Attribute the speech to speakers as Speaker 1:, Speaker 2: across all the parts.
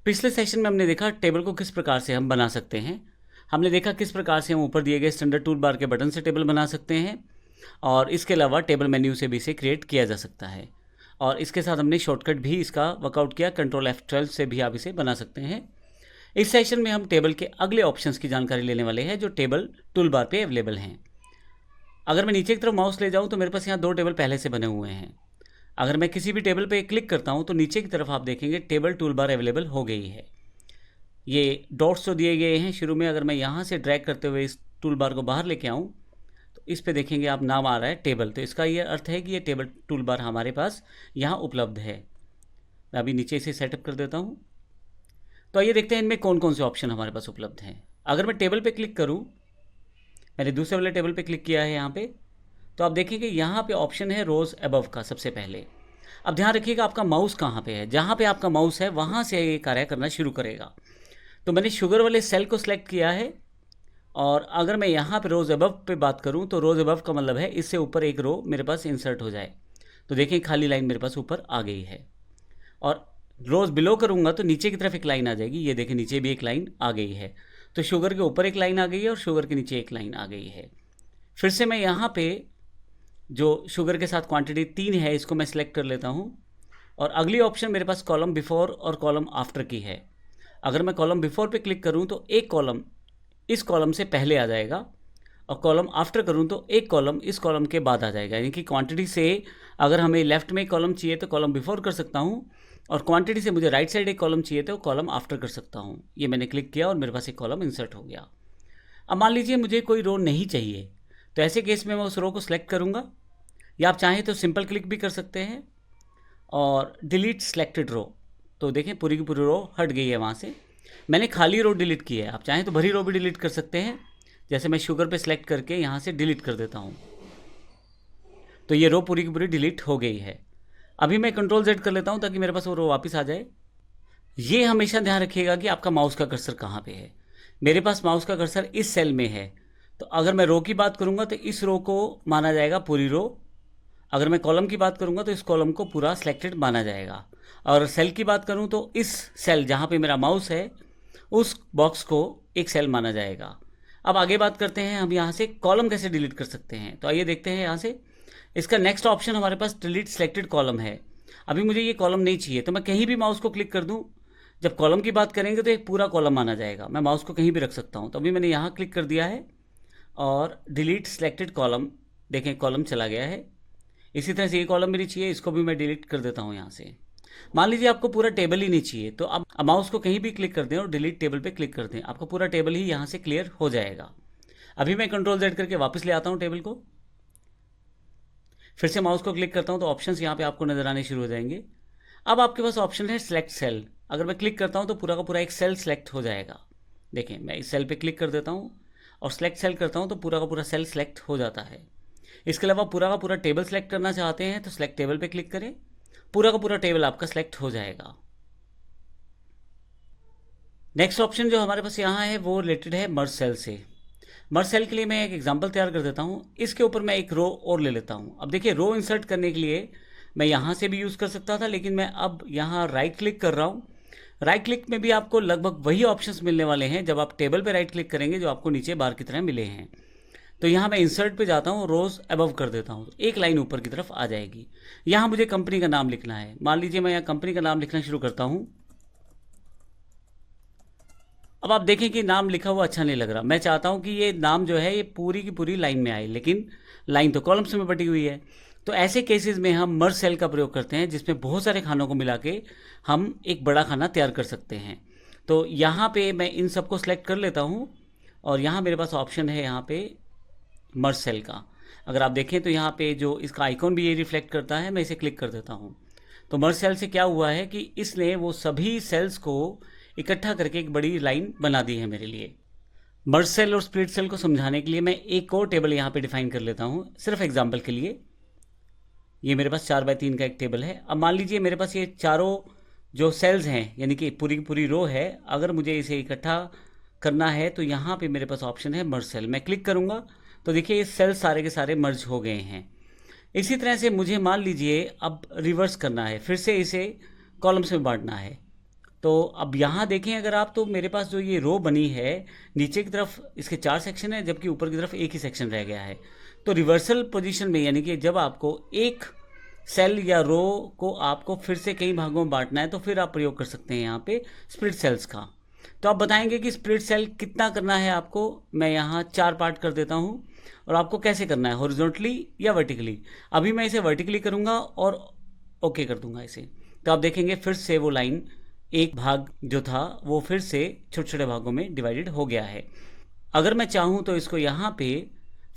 Speaker 1: पिछले सेशन में हमने देखा टेबल को किस प्रकार से हम बना सकते हैं। हमने देखा किस प्रकार से हम ऊपर दिए गए स्टैंडर्ड टूल बार के बटन से टेबल बना सकते हैं और इसके अलावा टेबल मेन्यू से भी इसे क्रिएट किया जा सकता है। और इसके साथ हमने शॉर्टकट भी इसका वर्कआउट किया, कंट्रोल F12 से भी आप इसे बना सकते हैं। इस सेशन में हम टेबल के अगले ऑप्शंस की जानकारी लेने वाले हैं जो टेबल टूल बार पे अवेलेबल हैं। अगर मैं नीचे की तरफ माउस ले जाऊँ तो मेरे पास यहाँ 2 टेबल पहले से बने हुए हैं। अगर मैं किसी भी टेबल पे क्लिक करता हूँ तो नीचे की तरफ आप देखेंगे टेबल टूल बार अवेलेबल हो गई है। ये डॉट्स जो दिए गए हैं शुरू में, अगर मैं यहाँ से ड्रैग करते हुए इस टूल बार को बाहर लेके आऊँ तो इस पे देखेंगे आप नाम आ रहा है टेबल। तो इसका ये अर्थ है कि ये टेबल टूल बार हमारे पास यहाँ उपलब्ध है। मैं अभी नीचे इसे सेटअप कर देता हूँ। तो आइए देखते हैं इनमें कौन कौन से ऑप्शन हमारे पास उपलब्ध हैं। अगर मैं टेबल पे क्लिक करूँ, मैंने दूसरे वाले टेबल पे क्लिक किया है यहाँ पे, तो आप देखेंगे यहाँ पे ऑप्शन है रोज़ अबव का सबसे पहले। अब ध्यान रखिएगा आपका माउस कहाँ पे है, जहाँ पे आपका माउस है वहाँ से ये कार्य करना शुरू करेगा। तो मैंने शुगर वाले सेल को सिलेक्ट किया है और अगर मैं यहाँ पे रोज़ अबव पे बात करूँ तो रोज़ अबव का मतलब है इससे ऊपर एक रो मेरे पास इंसर्ट हो जाए। तो देखिए खाली लाइन मेरे पास ऊपर आ गई है। और रोज़ बिलो करूँगा तो नीचे की तरफ एक लाइन आ जाएगी। ये देखिए नीचे भी एक लाइन आ गई है। तो शुगर के ऊपर एक लाइन आ गई है और शुगर के नीचे एक लाइन आ गई है। फिर से मैं यहाँ पे जो शुगर के साथ क्वांटिटी 3 है इसको मैं सिलेक्ट कर लेता हूँ और अगली ऑप्शन मेरे पास कॉलम बिफोर और कॉलम आफ्टर की है। अगर मैं कॉलम बिफोर पे क्लिक करूँ तो एक कॉलम इस कॉलम से पहले आ जाएगा और कॉलम आफ्टर करूँ तो एक कॉलम इस कॉलम के बाद आ जाएगा। यानी कि क्वांटिटी से अगर हमें लेफ्ट में कॉलम चाहिए तो कॉलम बिफोर कर सकता हूँ और क्वांटिटी से मुझे राइट साइड एक कॉलम चाहिए तो कॉलम आफ्टर कर सकता हूँ। ये मैंने क्लिक किया और मेरे पास एक कॉलम इंसर्ट हो गया। अब मान लीजिए मुझे कोई रो नहीं चाहिए, तो ऐसे केस में मैं उस रो को सिलेक्ट करूँगा या आप चाहें तो सिंपल क्लिक भी कर सकते हैं और डिलीट सिलेक्टेड रो। तो देखें पूरी की पूरी रो हट गई है वहाँ से। मैंने खाली रो डिलीट की है, आप चाहें तो भरी रो भी डिलीट कर सकते हैं। जैसे मैं शुगर पे सिलेक्ट करके यहाँ से डिलीट कर देता हूँ तो ये रो पूरी की पूरी डिलीट हो गई है। अभी मैं कंट्रोल Z कर लेता हूँ ताकि मेरे पास वो रो वापस आ जाए। ये हमेशा ध्यान रखिएगा कि आपका माउस का कर्सर कहाँ पे है। मेरे पास माउस का कर्सर इस सेल में है, तो अगर मैं रो की बात करूँगा तो इस रो को माना जाएगा पूरी रो। अगर मैं कॉलम की बात करूँगा तो इस कॉलम को पूरा सिलेक्टेड माना जाएगा। और सेल की बात करूँ तो इस सेल जहाँ पे मेरा माउस है उस बॉक्स को एक सेल माना जाएगा। अब आगे बात करते हैं हम यहाँ से कॉलम कैसे डिलीट कर सकते हैं। तो आइए देखते हैं यहाँ से। इसका नेक्स्ट ऑप्शन हमारे पास डिलीट सिलेक्टेड कॉलम है। अभी मुझे ये कॉलम नहीं चाहिए तो मैं कहीं भी माउस को क्लिक कर दूँ, जब कॉलम की बात करेंगे तो एक पूरा कॉलम माना जाएगा। मैं माउस को कहीं भी रख सकता हूँ। तो अभी मैंने यहाँ क्लिक कर दिया है और डिलीट सिलेक्टेड कॉलम, देखें कॉलम चला गया है। इसी तरह से ये कॉलम मेरी चाहिए, इसको भी मैं डिलीट कर देता हूँ यहाँ से। मान लीजिए आपको पूरा टेबल ही नहीं चाहिए तो अब माउस को कहीं भी क्लिक कर दें और डिलीट टेबल पे क्लिक कर दें, आपका पूरा टेबल ही यहाँ से क्लियर हो जाएगा। अभी मैं कंट्रोल Z करके वापस ले आता हूँ टेबल को। फिर से माउस को क्लिक करता हूँ तो ऑप्शंस यहाँ पे आपको नजर आने शुरू हो जाएंगे। अब आपके पास ऑप्शन है सिलेक्ट सेल। अगर मैं क्लिक करता हूँ तो पूरा का पूरा एक सेल सेलेक्ट हो जाएगा। देखें मैं इस सेल पे क्लिक कर देता हूँ और सिलेक्ट सेल करता हूँ तो पूरा का पूरा सेल सेलेक्ट हो जाता है। इसके अलावा पूरा का पूरा टेबल सेलेक्ट करना चाहते हैं तो सिलेक्ट टेबल पे क्लिक करें, पूरा का पूरा टेबल आपका सिलेक्ट हो जाएगा। नेक्स्ट ऑप्शन जो हमारे पास यहाँ है वो रिलेटेड है मर्ज सेल से। मर्ज सेल के लिए मैं एक एग्जांपल तैयार कर देता हूँ। इसके ऊपर मैं एक रो और ले लेता हूँ। अब देखिए रो इंसर्ट करने के लिए मैं यहाँ से भी यूज़ कर सकता था, लेकिन मैं अब यहाँ राइट क्लिक कर रहा हूँ। राइट क्लिक में भी आपको लगभग वही ऑप्शंस मिलने वाले हैं जब आप टेबल पे राइट क्लिक करेंगे जो आपको नीचे बार की तरह मिले हैं। तो यहाँ मैं इंसर्ट पे जाता हूँ, रोज़ अबव कर देता हूँ, एक लाइन ऊपर की तरफ आ जाएगी। यहाँ मुझे कंपनी का नाम लिखना है। मान लीजिए मैं यहाँ कंपनी का नाम लिखना शुरू करता हूँ। अब आप देखें कि नाम लिखा हुआ अच्छा नहीं लग रहा। मैं चाहता हूँ कि ये नाम जो है ये पूरी की पूरी लाइन में आए, लेकिन लाइन तो कॉलम्स में बटी हुई है। तो ऐसे केसेस में हम मर्ज सेल का प्रयोग करते हैं जिसमें बहुत सारे खानों को मिला के हम एक बड़ा खाना तैयार कर सकते हैं। तो यहाँ पे मैं इन सबको सेलेक्ट कर लेता हूँ और यहाँ मेरे पास ऑप्शन है यहाँ पे मर्ज सेल का। अगर आप देखें तो यहाँ पे जो इसका आइकॉन भी ये रिफ्लेक्ट करता है, मैं इसे क्लिक कर देता हूँ। तो मर्ज सेल से क्या हुआ है कि इसने वो सभी सेल्स को इकट्ठा करके एक बड़ी लाइन बना दी है मेरे लिए। मर्ज सेल और स्प्लिट सेल को समझाने के लिए मैं एक और टेबल यहाँ पे डिफाइन कर लेता हूँ, सिर्फ एग्जाम्पल के लिए। ये मेरे पास 4x3 का एक टेबल है। अब मान लीजिए मेरे पास ये चारों जो सेल्स हैं यानी कि पूरी की पूरी रो है, अगर मुझे इसे इकट्ठा करना है तो यहाँ पे मेरे पास ऑप्शन है मर्ज सेल। मैं क्लिक करूँगा तो देखिए ये सेल सारे के सारे मर्ज हो गए हैं। इसी तरह से मुझे मान लीजिए अब रिवर्स करना है, फिर से इसे कॉलम्स में बांटना है। तो अब यहाँ देखें अगर आप, तो मेरे पास जो ये रो बनी है, नीचे की तरफ इसके 4 सेक्शन है, जबकि ऊपर की तरफ एक ही सेक्शन रह गया है। तो रिवर्सल पोजीशन में, यानी कि जब आपको एक सेल या रो को आपको फिर से कई भागों में बांटना है, तो फिर आप प्रयोग कर सकते हैं यहाँ पे स्प्लिट सेल्स का। तो आप बताएंगे कि स्प्लिट सेल कितना करना है आपको। मैं यहाँ 4 पार्ट कर देता हूँ, और आपको कैसे करना है, हॉरिजॉन्टली या वर्टिकली। अभी मैं इसे वर्टिकली करूँगा और ओके कर दूंगा इसे। तो आप देखेंगे फिर से वो लाइन, एक भाग जो था वो फिर से छोटे छोटे भागों में डिवाइडेड हो गया है। अगर मैं चाहूँ तो इसको यहाँ पे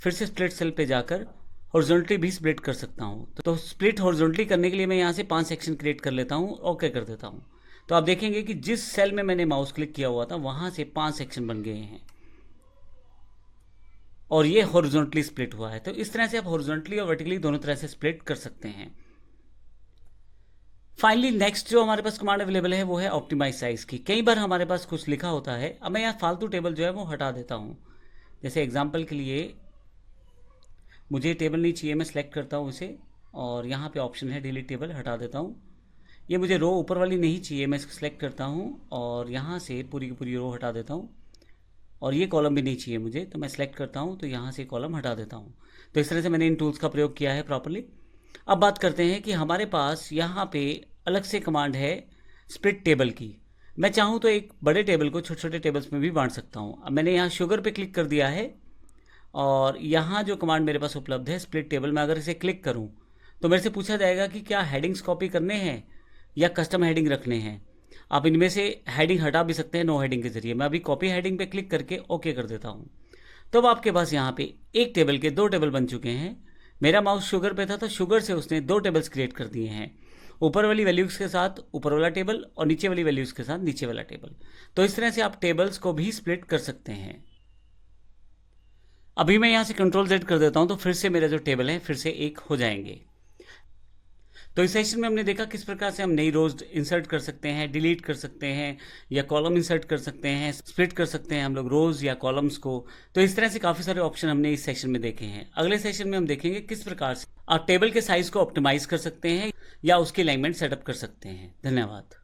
Speaker 1: फिर से स्प्लिट सेल पे जाकर हॉरिजॉन्टली भी स्प्लिट कर सकता हूँ। तो स्प्लिट हॉरिजॉन्टली करने के लिए मैं यहाँ से 5 सेक्शन क्रिएट कर लेता हूँ, ओके कर देता हूँ। तो आप देखेंगे कि जिस सेल में मैंने माउस क्लिक किया हुआ था वहाँ से 5 सेक्शन बन गए हैं, और ये हॉरिजॉन्टली स्प्लिट हुआ है। तो इस तरह से आप हॉरिजॉन्टली और वर्टिकली दोनों तरह से स्प्लिट कर सकते हैं। फाइनली नेक्स्ट जो हमारे पास कमांड अवेलेबल है वो है ऑप्टिमाइज साइज की। कई बार हमारे पास कुछ लिखा होता है, अब मैं यहाँ फालतू टेबल जो है वो हटा देता हूँ। जैसे एग्जांपल के लिए मुझे टेबल नहीं चाहिए, मैं सेलेक्ट करता हूँ इसे, और यहाँ पे ऑप्शन है डिलीट टेबल, हटा देता हूँ। ये मुझे रो ऊपर वाली नहीं चाहिए, मैं इसको सेलेक्ट करता हूँ और यहाँ से पूरी की पूरी रो हटा देता हूँ। और ये कॉलम भी नहीं चाहिए मुझे, तो मैं सेलेक्ट करता हूँ, तो यहाँ से कॉलम हटा देता हूँ। तो इस तरह से मैंने इन टूल्स का प्रयोग किया है प्रॉपर्ली। अब बात करते हैं कि हमारे पास यहाँ पे अलग से कमांड है स्प्लिट टेबल की। मैं चाहूँ तो एक बड़े टेबल को छोटे छोटे टेबल्स में भी बांट सकता हूँ। अब मैंने यहाँ शुगर पे क्लिक कर दिया है, और यहाँ जो कमांड मेरे पास उपलब्ध है स्प्लिट टेबल, मैं अगर इसे क्लिक करूँ तो मेरे से पूछा जाएगा कि क्या हेडिंग्स कॉपी करने हैं या कस्टम हेडिंग रखने हैं। आप इनमें से हेडिंग हटा भी सकते हैं नो हेडिंग के जरिए। मैं अभी कॉपी हेडिंग पे क्लिक करके ओके कर देता हूँ। तो अब आपके पास यहाँ पे एक टेबल के 2 टेबल बन चुके हैं। मेरा माउस शुगर पे था, तो शुगर से उसने 2 टेबल्स क्रिएट कर दिए हैं, ऊपर वाली वैल्यूज़ के साथ ऊपर वाला टेबल और नीचे वाली वैल्यूज़ के साथ नीचे वाला टेबल। तो इस तरह से आप टेबल्स को भी स्प्लिट कर सकते हैं। अभी मैं यहाँ से कंट्रोल Z कर देता हूँ, तो फिर से मेरा जो टेबल है फिर से एक हो जाएंगे। तो इस सेशन में हमने देखा किस प्रकार से हम नई रोज इंसर्ट कर सकते हैं, डिलीट कर सकते हैं, या कॉलम इंसर्ट कर सकते हैं, स्प्लिट कर सकते हैं हम लोग रोज या कॉलम्स को। तो इस तरह से काफ़ी सारे ऑप्शन हमने इस सेशन में देखे हैं। अगले सेशन में हम देखेंगे किस प्रकार से आप टेबल के साइज को ऑप्टिमाइज कर सकते हैं या उसकी अलाइनमेंट सेटअप कर सकते हैं। धन्यवाद।